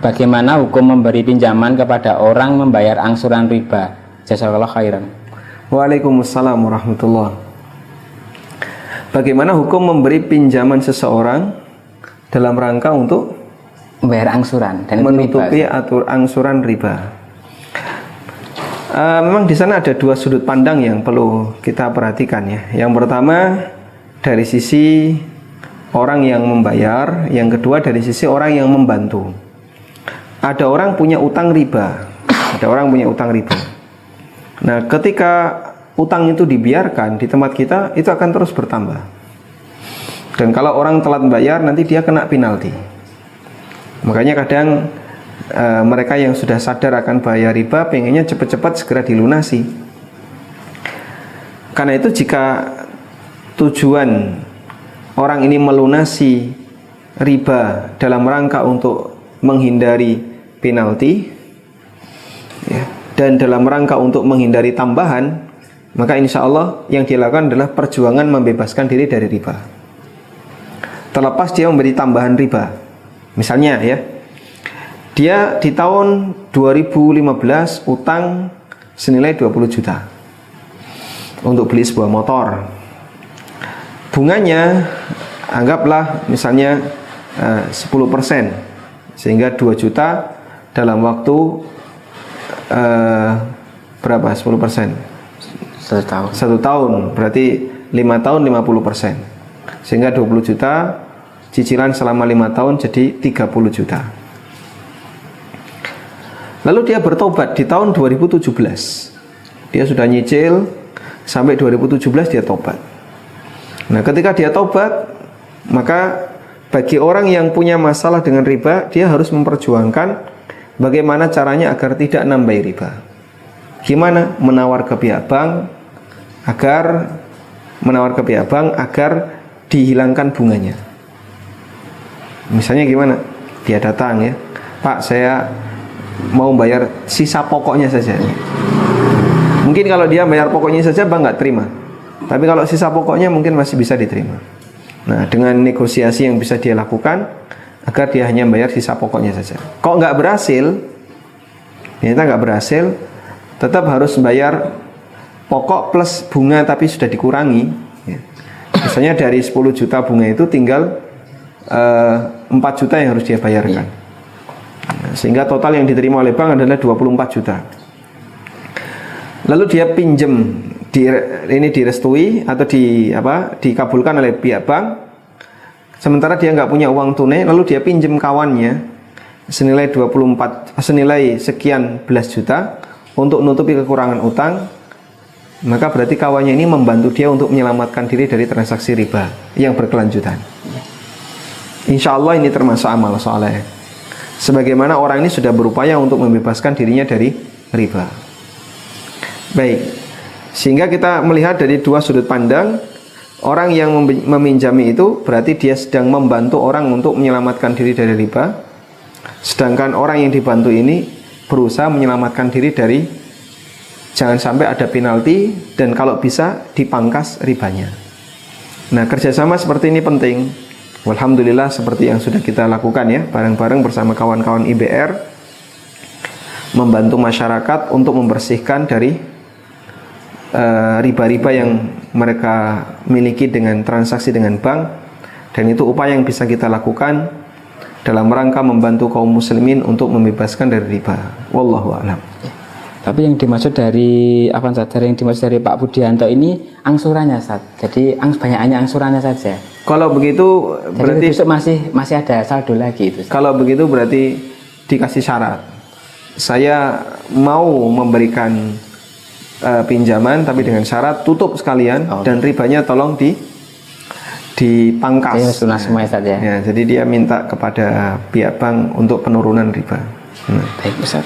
bagaimana hukum memberi pinjaman kepada orang membayar angsuran riba? Jazakallahu khairan. Waalaikumsalam warahmatullahi. Bagaimana hukum memberi pinjaman seseorang dalam rangka untuk Membayar angsuran dan menutupi angsuran riba? Memang di sana ada dua sudut pandang yang perlu kita perhatikan ya. Yang pertama dari sisi orang yang membayar, yang kedua dari sisi orang yang membantu. Ada orang punya utang riba, ada orang punya utang riba. Nah, ketika utang itu dibiarkan di tempat kita, itu akan terus bertambah. Dan kalau orang telat bayar, nanti dia kena penalti. Makanya kadang mereka yang sudah sadar akan bahaya riba, pengennya cepat-cepat segera dilunasi. Karena itu jika tujuan orang ini melunasi riba dalam rangka untuk menghindari penalti ya, dan dalam rangka untuk menghindari tambahan, maka insya Allah yang dilakukan adalah perjuangan membebaskan diri dari riba. Terlepas dia memberi tambahan riba, misalnya ya, dia di tahun 2015 utang senilai 20 juta untuk beli sebuah motor. Bunganya anggaplah misalnya 10%, sehingga 2 juta dalam waktu berapa? 10%? 1 tahun. 1 tahun, berarti 5 tahun 50%. Sehingga 20 juta, cicilan selama 5 tahun jadi 30 juta. Lalu dia bertobat di tahun 2017. Dia sudah nyicil sampai 2017 dia tobat. Nah, ketika dia tobat, maka bagi orang yang punya masalah dengan riba, dia harus memperjuangkan bagaimana caranya agar tidak nambah riba. Gimana? Menawar ke pihak bank agar dihilangkan bunganya. Misalnya gimana? Dia datang ya, Pak, saya mau bayar sisa pokoknya saja. Mungkin kalau dia bayar pokoknya saja bank nggak terima, tapi kalau sisa pokoknya mungkin masih bisa diterima. Nah, dengan negosiasi yang bisa dia lakukan agar dia hanya bayar sisa pokoknya saja. Kok nggak berhasil, ternyata nggak berhasil, tetap harus bayar pokok plus bunga tapi sudah dikurangi ya. Misalnya dari 10 juta bunga itu tinggal 4 juta yang harus dia bayarkan. Nah, sehingga total yang diterima oleh bank adalah 24 juta. Lalu dia pinjem, ini direstui atau dikabulkan oleh pihak bank. Sementara dia nggak punya uang tunai, lalu dia pinjem kawannya senilai sekian belas juta untuk nutupi kekurangan utang. Maka berarti kawannya ini membantu dia untuk menyelamatkan diri dari transaksi riba yang berkelanjutan. Insya Allah ini termasuk amal soleh, sebagaimana orang ini sudah berupaya untuk membebaskan dirinya dari riba. Baik, sehingga kita melihat dari dua sudut pandang. Orang yang meminjami itu berarti dia sedang membantu orang untuk menyelamatkan diri dari riba, sedangkan orang yang dibantu ini berusaha menyelamatkan diri dari jangan sampai ada penalti, dan kalau bisa dipangkas ribanya. Nah, kerjasama seperti ini penting. Alhamdulillah seperti yang sudah kita lakukan ya, bareng-bareng bersama kawan-kawan IBR, membantu masyarakat untuk membersihkan dari riba-riba yang mereka miliki dengan transaksi dengan bank. Dan itu upaya yang bisa kita lakukan dalam rangka membantu kaum muslimin untuk membebaskan dari riba. Wallahu a'lam. Tapi yang dimaksud dari Pak Budianto ini angsurannya, Ustaz. Jadi banyaknya angsurannya saja. Kalau begitu berarti besok masih ada saldo lagi itu, Ustaz. Kalau begitu berarti dikasih syarat. Saya mau memberikan pinjaman tapi dengan syarat tutup sekalian, dan ribanya tolong dipangkas. Ya. Ya, jadi dia minta kepada pihak bank untuk penurunan riba. Baik, Ustaz.